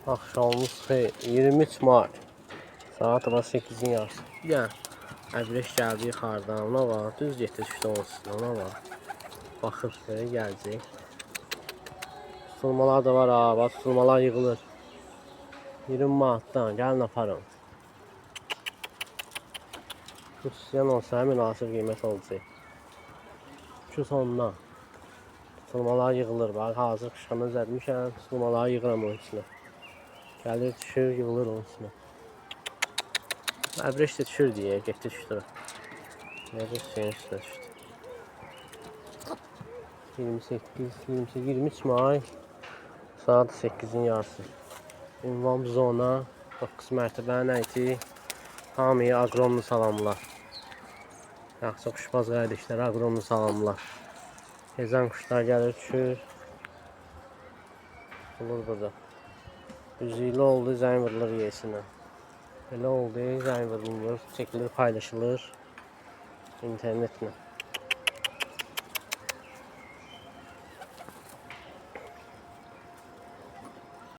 Axşamımız xeyir. 23 Mart. Saat 8-in yarısı. Yəni, əbrəş gəldi yuxarıdan. Ona var. Düz getdi düşdü onun üstünə. Ona var. Baxır belə gələcək. Tutulmalar da var ha. Bax, tutulmalar yığılır. 20 manatdan. Gəlin aparın. Bu istəyən olsa münasib qiymət olacaq. 200 ondan. Tutulmalar yığılır. Bax, hazır qışqana zədmişəm. Tutulmaları yığıram onun içinə. Gəlir, düşür, yığılır onun içinə. Əbrəş də düşür deyə, getdi düşdü. Əbrəş şeyin üstünə düşdü. 23 may saat 8-in yarısı. Ünvan zona 9 mərtəbənin əyti. Hamıya aqromlu salamlar. Yaxşı quşbaz qardaşlar, aqromlu salamlar. Gezən quşlar gəlir, düşür. Olur burada. Üzüylü oldu, zəng vurulur yesinə. Belə oldu, zəng vurulur, çəkilir, paylaşılır internetle.